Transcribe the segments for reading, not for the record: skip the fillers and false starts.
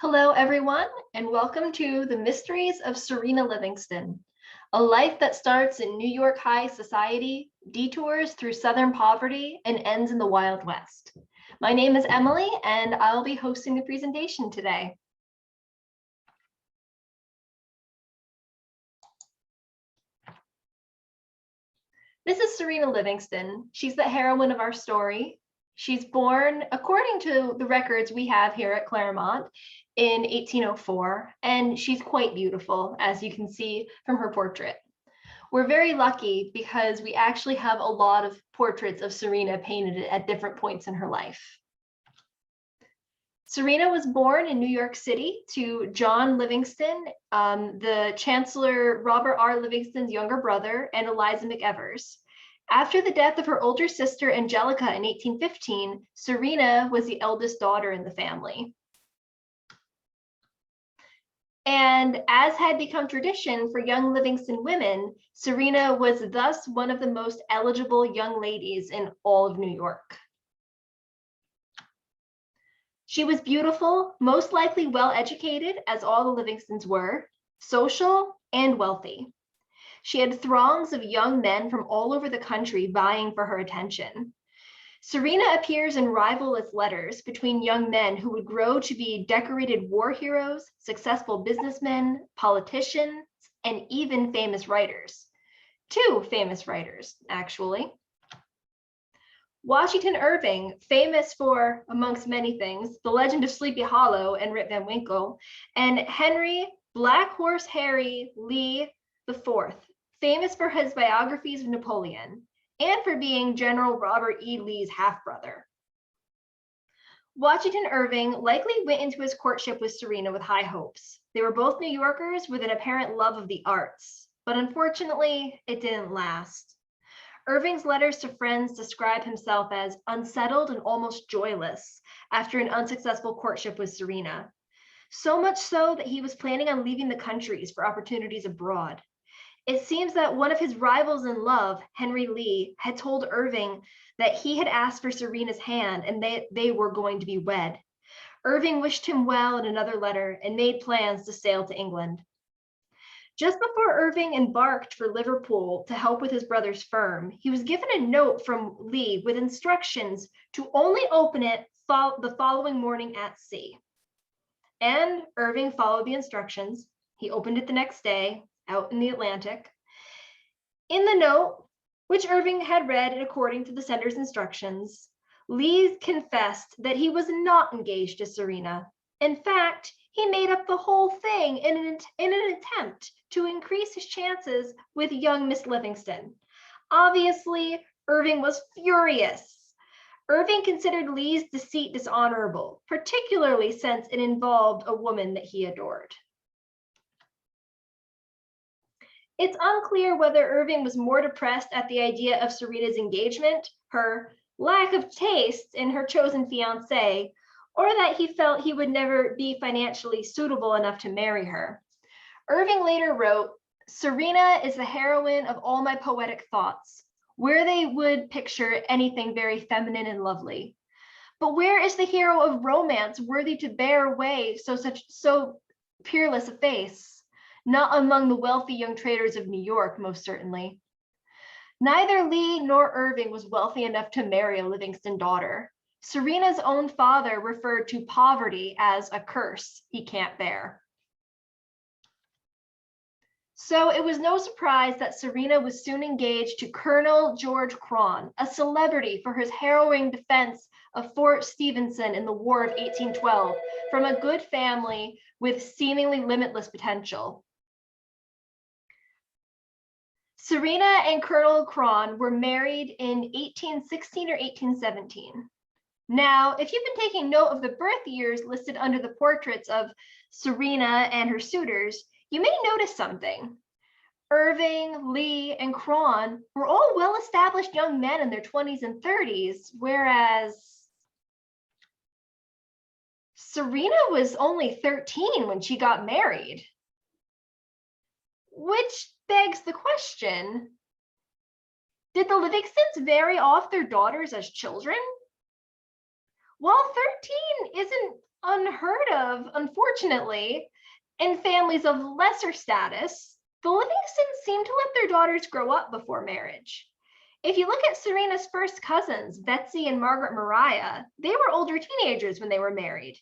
Hello, everyone, and welcome to The Mysteries of Serena Livingston, a life that starts in New York high society, detours through Southern poverty, and ends in the Wild West. My name is Emily, and I'll be hosting the presentation today. This is Serena Livingston. She's the heroine of our story. She's born, according to the records we have here at Clermont, in 1804, and she's quite beautiful, as you can see from her portrait. We're very lucky because we actually have a lot of portraits of Serena painted at different points in her life. Serena was born in New York City to John Livingston, the Chancellor Robert R. Livingston's younger brother, and Eliza McEvers. After the death of her older sister Angelica in 1815, Serena was the eldest daughter in the family. And as had become tradition for young Livingston women, Serena was thus one of the most eligible young ladies in all of New York. She was beautiful, most likely well-educated, as all the Livingstons were, social, and wealthy. She had throngs of young men from all over the country vying for her attention. Serena appears in rivalrous letters between young men who would grow to be decorated war heroes, successful businessmen, politicians, and even famous writers. Two famous writers, actually. Washington Irving, famous for, amongst many things, The Legend of Sleepy Hollow and Rip Van Winkle, and Henry Black Horse Harry Lee IV, famous for his biographies of Napoleon and for being General Robert E. Lee's half-brother. Washington Irving likely went into his courtship with Serena with high hopes. They were both New Yorkers with an apparent love of the arts, but unfortunately, it didn't last. Irving's letters to friends describe himself as unsettled and almost joyless after an unsuccessful courtship with Serena. So much so that he was planning on leaving the countries for opportunities abroad. It seems that one of his rivals in love, Henry Lee, had told Irving that he had asked for Serena's hand and they were going to be wed. Irving wished him well in another letter and made plans to sail to England. Just before Irving embarked for Liverpool to help with his brother's firm, he was given a note from Lee with instructions to only open it the following morning at sea. And Irving followed the instructions. He opened it the next day out in the Atlantic. In the note, which Irving had read according to the sender's instructions, Lee confessed that he was not engaged to Serena. In fact, he made up the whole thing in an attempt to increase his chances with young Miss Livingston. Obviously, Irving was furious. Irving considered Lee's deceit dishonorable, particularly since it involved a woman that he adored. It's unclear whether Irving was more depressed at the idea of Serena's engagement, her lack of taste in her chosen fiancé, or that he felt he would never be financially suitable enough to marry her. Irving later wrote, "Serena is the heroine of all my poetic thoughts, where they would picture anything very feminine and lovely. But where is the hero of romance worthy to bear away so peerless a face? Not among the wealthy young traders of New York, most certainly." Neither Lee nor Irving was wealthy enough to marry a Livingston daughter. Serena's own father referred to poverty as a curse he can't bear. So it was no surprise that Serena was soon engaged to Colonel George Cron, a celebrity for his harrowing defense of Fort Stephenson in the War of 1812, from a good family with seemingly limitless potential. Serena and Colonel Cron were married in 1816 or 1817. Now, if you've been taking note of the birth years listed under the portraits of Serena and her suitors, you may notice something. Irving, Lee, and Cron were all well-established young men in their 20s and 30s, whereas Serena was only 13 when she got married. Which begs the question, did the Livingstons marry off their daughters as children? While 13 isn't Unheard of, unfortunately. In families of lesser status, the Livingstons seem to let their daughters grow up before marriage. If you look at Serena's first cousins, Betsy and Margaret Mariah, they were older teenagers when they were married.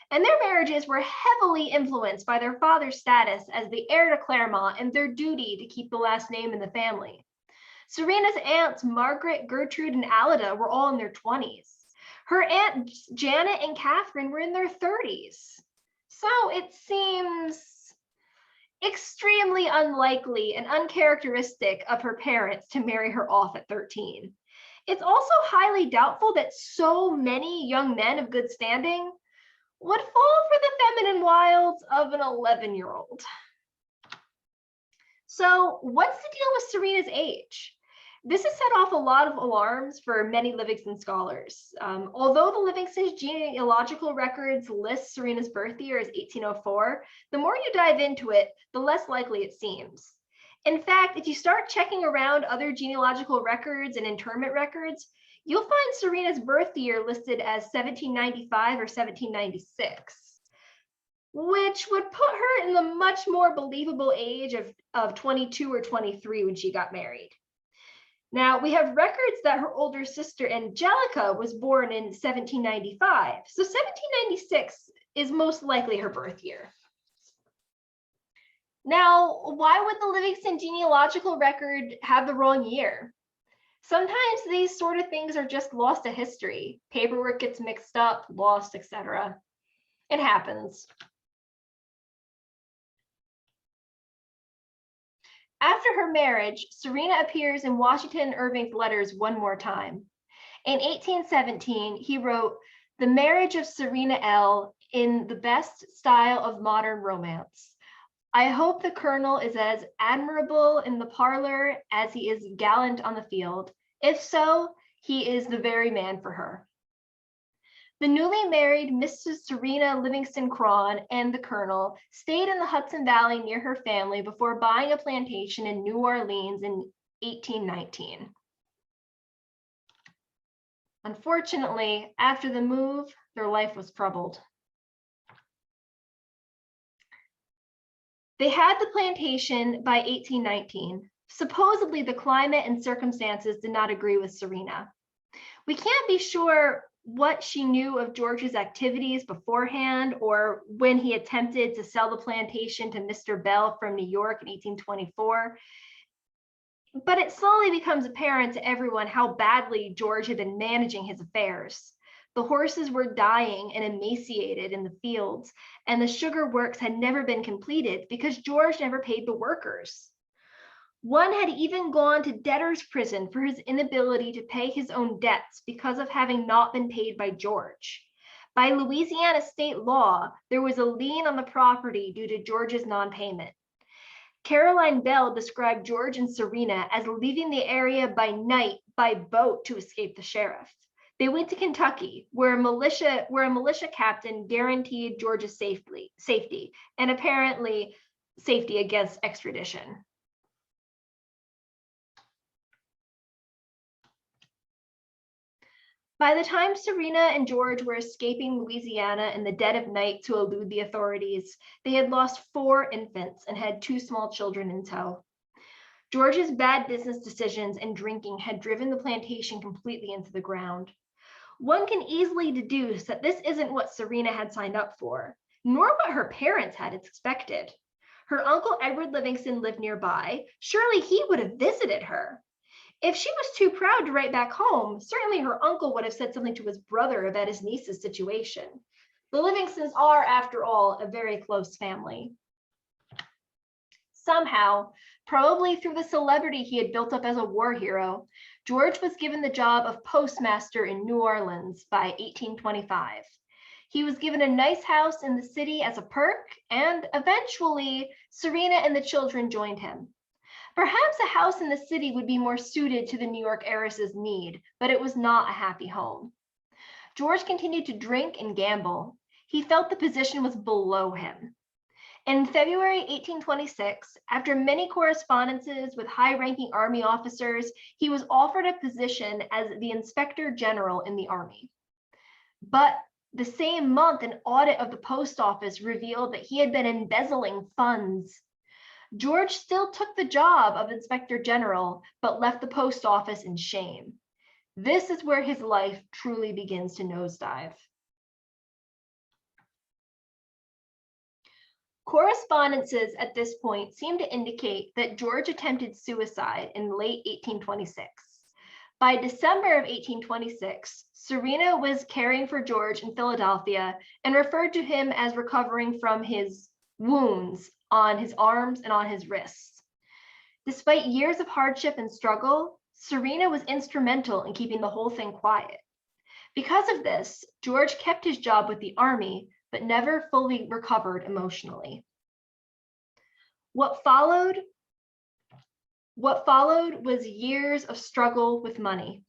And their marriages were heavily influenced by their father's status as the heir to Clermont and their duty to keep the last name in the family. Serena's aunts, Margaret, Gertrude, and Alida, were all in their 20s. Her aunt Janet and Catherine were in their 30s. So it seems extremely unlikely and uncharacteristic of her parents to marry her off at 13. It's also highly doubtful that so many young men of good standing would fall for the feminine wilds of an 11-year-old. So what's the deal with Serena's age? This has set off a lot of alarms for many Livingston scholars. Although the Livingston's genealogical records list Serena's birth year as 1804, the more you dive into it, the less likely it seems. In fact, if you start checking around other genealogical records and interment records, you'll find Serena's birth year listed as 1795 or 1796, which would put her in the much more believable age of 22 or 23 when she got married. Now, we have records that her older sister Angelica was born in 1795, so 1796 is most likely her birth year. Now, why would the Livingston genealogical record have the wrong year? Sometimes these sort of things are just lost to history. Paperwork gets mixed up, lost, etc. It happens. After her marriage, Serena appears in Washington Irving's letters one more time. In 1817, he wrote, "The marriage of Serena L. in the best style of modern romance. I hope the Colonel is as admirable in the parlor as he is gallant on the field. If so, he is the very man for her." The newly married Mrs. Serena Livingston Cron and the Colonel stayed in the Hudson Valley near her family before buying a plantation in New Orleans in 1819. Unfortunately, after the move, their life was troubled. They had the plantation by 1819. Supposedly, the climate and circumstances did not agree with Serena. We can't be sure what she knew of George's activities beforehand or when he attempted to sell the plantation to Mr. Bell from New York in 1824. But it slowly becomes apparent to everyone how badly George had been managing his affairs. The horses were dying and emaciated in the fields, and the sugar works had never been completed because George never paid the workers. One had even gone to debtor's prison for his inability to pay his own debts because of having not been paid by George. By Louisiana state law, there was a lien on the property due to George's non-payment. Caroline Bell described George and Serena as leaving the area by night by boat to escape the sheriff. They went to Kentucky, where a militia captain guaranteed George's safety, and apparently safety against extradition. By the time Serena and George were escaping Louisiana in the dead of night to elude the authorities, they had lost 4 infants and had 2 small children in tow. George's bad business decisions and drinking had driven the plantation completely into the ground. One can easily deduce that this isn't what Serena had signed up for, nor what her parents had expected. Her uncle Edward Livingston lived nearby. Surely he would have visited her. If she was too proud to write back home, certainly her uncle would have said something to his brother about his niece's situation. The Livingstons are, after all, a very close family. Somehow, probably through the celebrity he had built up as a war hero, George was given the job of postmaster in New Orleans by 1825. He was given a nice house in the city as a perk, and eventually, Serena and the children joined him. Perhaps a house in the city would be more suited to the New York heiress's need, but it was not a happy home. George continued to drink and gamble. He felt the position was below him. In February 1826, after many correspondences with high-ranking Army officers, he was offered a position as the Inspector General in the Army. But The same month, an audit of the post office revealed that he had been embezzling funds. George still took the job of Inspector General, but left the post office in shame. This is where his life truly begins to nosedive. Correspondences at this point seem to indicate that George attempted suicide in late 1826. By December of 1826, Serena was caring for George in Philadelphia and referred to him as recovering from his wounds on his arms and on his wrists. Despite years of hardship and struggle, Serena was instrumental in keeping the whole thing quiet. Because of this, George kept his job with the Army, but never fully recovered emotionally. What followed was years of struggle with money.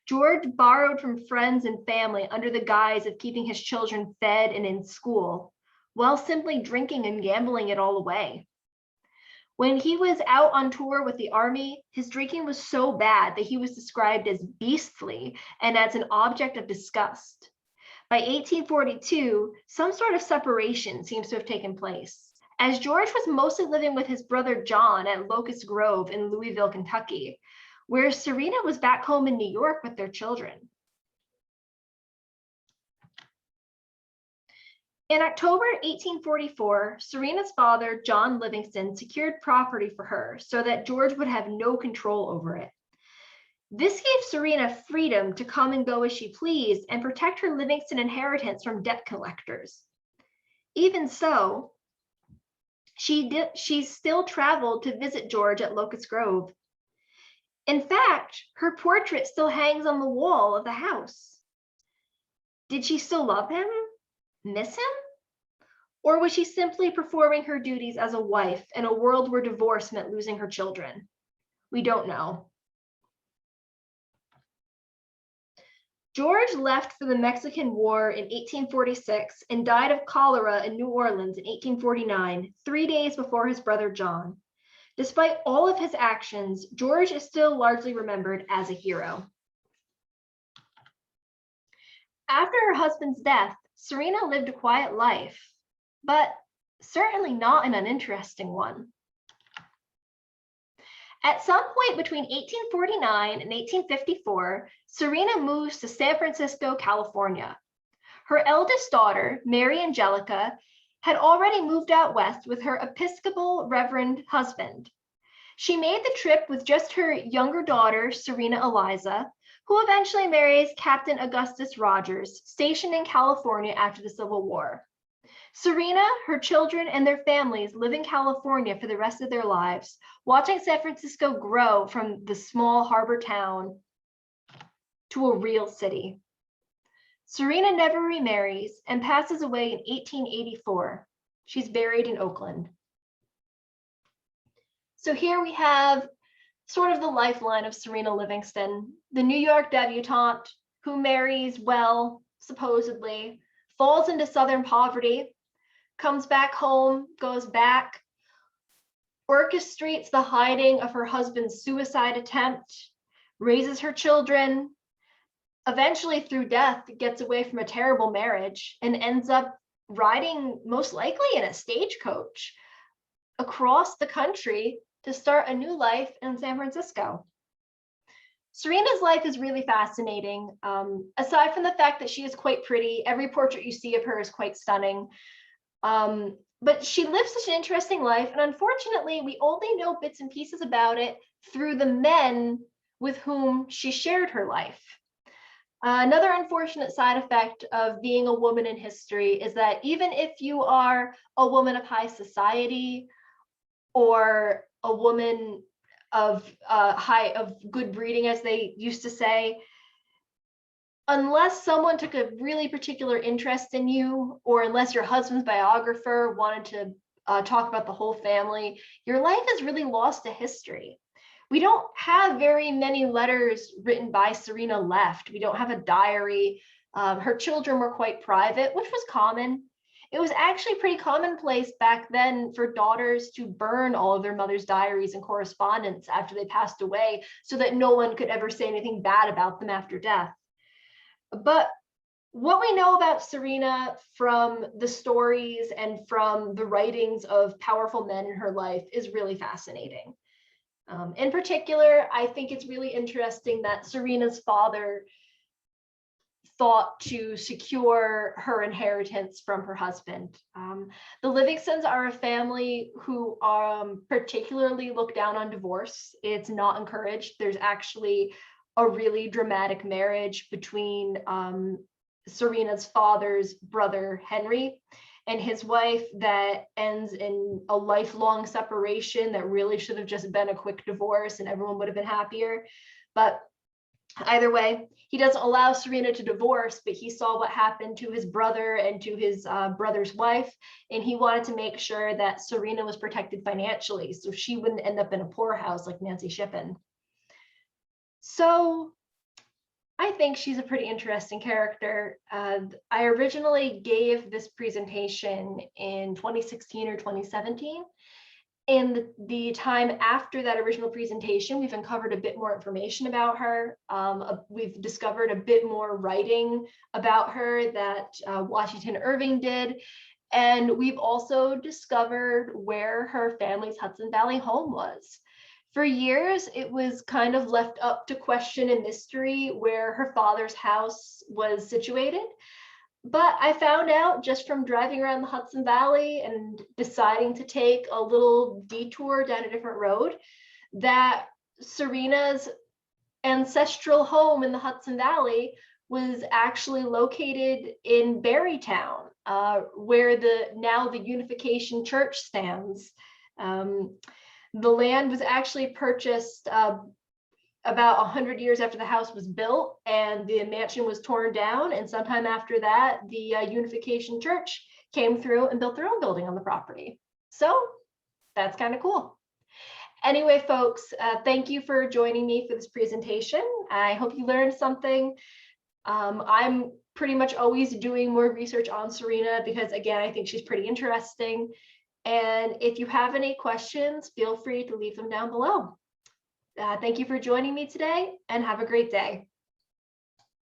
George borrowed from friends and family under the guise of keeping his children fed and in school, while simply drinking and gambling it all away. When he was out on tour with the Army, his drinking was so bad that he was described as beastly and as an object of disgust. By 1842, some sort of separation seems to have taken place, as George was mostly living with his brother John at Locust Grove in Louisville, Kentucky, where Serena was back home in New York with their children. In October 1844, Serena's father, John Livingston, secured property for her so that George would have no control over it. This gave Serena freedom to come and go as she pleased and protect her Livingston inheritance from debt collectors. Even so, she still traveled to visit George at Locust Grove. In fact, her portrait still hangs on the wall of the house. Did she still love him? Miss him? Or was she simply performing her duties as a wife in a world where divorce meant losing her children? We don't know. George left for the Mexican War in 1846 and died of cholera in New Orleans in 1849, 3 days before his brother John. Despite all of his actions, George is still largely remembered as a hero. After her husband's death, Serena lived a quiet life, but certainly not an uninteresting one. At some point between 1849 and 1854, Serena moves to San Francisco, California. Her eldest daughter, Mary Angelica, had already moved out west with her Episcopal Reverend husband. She made the trip with just her younger daughter, Serena Eliza, who eventually marries Captain Augustus Rogers, stationed in California after the Civil War. Serena, her children, and their families live in California for the rest of their lives, watching San Francisco grow from the small harbor town to a real city. Serena never remarries and passes away in 1884. She's buried in Oakland. So here we have sort of the lifeline of Serena Livingston, the New York debutante who marries well, supposedly, falls into Southern poverty, comes back home, goes back, orchestrates the hiding of her husband's suicide attempt, raises her children, eventually through death gets away from a terrible marriage and ends up riding most likely in a stagecoach across the country to start a new life in San Francisco. Serena's life is really fascinating. Aside from the fact that she is quite pretty, every portrait you see of her is quite stunning. But she lives such an interesting life, and unfortunately, we only know bits and pieces about it through the men with whom she shared her life. Another unfortunate side effect of being a woman in history is that even if you are a woman of high society or a woman of good breeding, as they used to say, unless someone took a really particular interest in you, or unless your husband's biographer wanted to talk about the whole family, your life is really lost to history. We don't have very many letters written by Serena left. We don't have a diary. Her children were quite private, which was common. It was actually pretty commonplace back then for daughters to burn all of their mother's diaries and correspondence after they passed away so that no one could ever say anything bad about them after death. But What we know about Serena from the stories and from the writings of powerful men in her life is really fascinating. In particular, I think it's really interesting that Serena's father thought to secure her inheritance from her husband. The Livingstons are a family who particularly look down on divorce. It's not encouraged. There's actually a really dramatic marriage between Serena's father's brother, Henry, and his wife that ends in a lifelong separation that really should have just been a quick divorce and everyone would have been happier. But either way, he doesn't allow Serena to divorce, but he saw what happened to his brother and to his brother's wife, and he wanted to make sure that Serena was protected financially so she wouldn't end up in a poorhouse like Nancy Shippen. So I think she's a pretty interesting character. I originally gave this presentation in 2016 or 2017. In the time after that original presentation, we've uncovered a bit more information about her. We've discovered a bit more writing about her that Washington Irving did. And we've also discovered where her family's Hudson Valley home was. For years, it was kind of left up to question and mystery where her father's house was situated. But I found out just from driving around the Hudson Valley and deciding to take a little detour down a different road that Serena's ancestral home in the Hudson Valley was actually located in Barrytown, where now the Unification Church stands. The land was actually purchased about 100 years after the house was built, and the mansion was torn down. And sometime after that, the Unification Church came through and built their own building on the property. So that's kind of cool. Anyway, folks, thank you for joining me for this presentation. I hope you learned something. I'm pretty much always doing more research on Serena because, again, I think she's pretty interesting. And if you have any questions, feel free to leave them down below. Thank you for joining me today and have a great day.